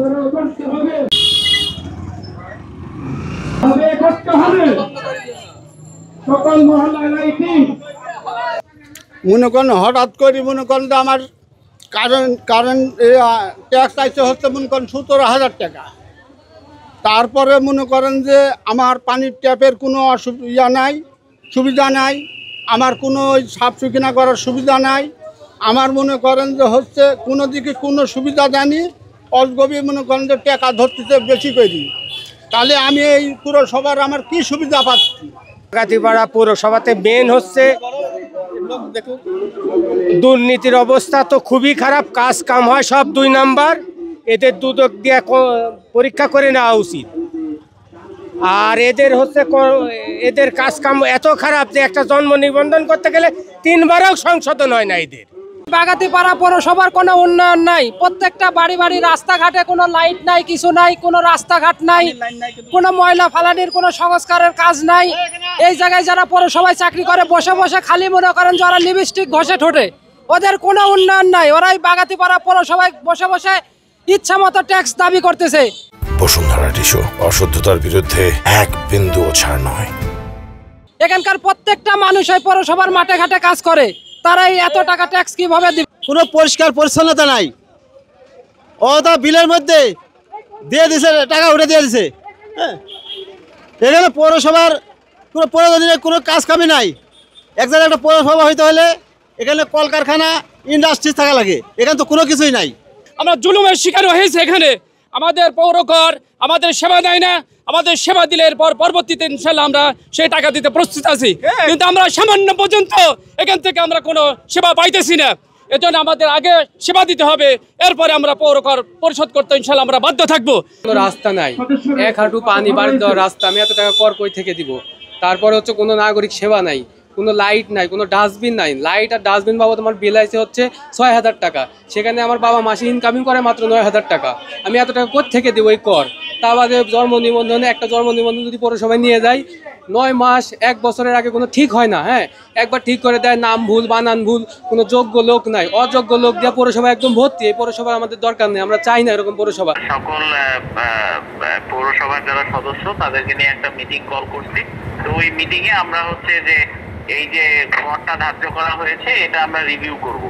মনে করেন হঠাৎ করে মনে করেন আমার কারেন্ট ট্যাক্স আইতে হচ্ছে মনে করেন 17,000 টাকা। তারপরে মনে করেন যে আমার পানির ট্যাপের কোনো সুবিধা নাই, আমার কোনো সাফ সুফিনা করার সুবিধা নাই। আমার মনে করেন যে হচ্ছে কোনো দিকে কোনো সুবিধা জানি অজগবি মনে করেন যে টাকা ধরতেছে বেশি করি, তাহলে আমি এই পুরসভার আমার কি সুবিধা পাচ্ছি? বাগাতিপাড়া পৌরসভাতে মেন হচ্ছে দুর্নীতির অবস্থা তো খুবই খারাপ, কাজ কাম হয় সব 2 নাম্বার। এদের দুদক দিয়ে পরীক্ষা করে নেওয়া উচিত। আর এদের কাজ কাম এত খারাপ যে একটা জন্ম নিবন্ধন করতে গেলে 3 বারও সংশোধন হয় না এদের। বাগাতিপাড়া পৌরসভার কোনো উন্নয়ন নাই, প্রত্যেকটা বাড়ি বাড়ি রাস্তাঘাটে কোনো লাইট নাই, কিছু নাই, কোনো রাস্তাঘাট নাই, কোনো ময়লা ফালানির কোনো সংস্কারের কাজ নাই। এই জায়গায় যারা পৌরসভায় চাকরি করে বসে বসে খালি মনে করেন যারা লিপস্টিক ঘষে ঠোঁটে, ওদের কোনো উন্নয়ন নাই। ওরাই বাগাতিপাড়া পৌরসভায় বসে বসে ইচ্ছা মতো ট্যাক্স দাবি করতেছে। বসুন্ধরা টিস্যু, অশুদ্ধতার বিরুদ্ধে এক বিন্দুও ছাড় নয়। এখানকার প্রত্যেকটা মানুষ ওই পৌরসভার মাঠে ঘাটে কাজ করে, তারাই এত টাকা ট্যাক্স কিভাবে দিবে? কোনো পরিষ্কার পরিচ্ছন্নতা নাই। ও তো বিলের মধ্যে দিয়ে দিছে, টাকা উঠে দিয়ে দিছে। হ্যাঁ, এখানে পৌরসভার কোনো প্রয়োজনীয় কোনো কাজ কামি নাই। এক জায়গায় একটা পৌরসভা হইতে হলে এখানে কলকারখানা ইন্ডাস্ট্রিজ থাকা লাগে, এখানে তো কোনো কিছুই নাই। আমরা জুলুমের শিকার হয়েছে। এখানে আমাদের পৌরকর আমাদের সেবা দেয় না, আমাদের সেবা দিলে এরপর পরবর্তীতে ইনশাল্লাহ আমরা সেই টাকা দিতে প্রস্তুত আছি, কিন্তু আমরা সামান্য পর্যন্ত এখান থেকে আমরা কোনো সেবা পাইতেছি না। এজন্য আমাদের আগে সেবা দিতে হবে, এরপরে আমরা পৌরকর পরিশোধ করতে ইনশাল্লাহ আমরা বাধ্য থাকবো। কোনো রাস্তা নাই, 1 হাঁটু পানি বাড়ি দেওয়ার রাস্তা, আমি এত টাকা কর কই থেকে দিব? তারপরে হচ্ছে কোনো নাগরিক সেবা নাই, কোনো লাইট নাই, কোনো ডাস্টবিন নাই। লাইট আর ডাস্টবিন বাবদ আমার বিল আইছে হচ্ছে 6,000 টাকা, সেখানে আমার বাবা মাসে ইনকামিং করে মাত্র 9,000 টাকা। আমি এত টাকা কোথা থেকে দেবো এই কর? তা বাদে জন্ম নিবন্ধনে একটা জন্ম নিবন্ধন যদি পৌরসভায় নিয়ে যায় 9 মাস 1 বছরের আগে কোনো ঠিক হয় না। হ্যাঁ, একবার ঠিক করে দেয়, নাম ভুল বানান ভুল, কোনো যোগ্য লোক নাই, অযোগ্য লোক দিয়ে পৌরসভা একদম ভর্তি। এই পৌরসভার আমাদের দরকার নেই, আমরা চাই না এরকম পৌরসভা। সকল পৌরসভার যারা সদস্য তাদেরকে নিয়ে একটা মিটিং কল করছি। তো ওই মিটিংয়ে আমরা হচ্ছে যে এই যে করটা ধার্য করা হয়েছে এটা আমরা রিভিউ করব।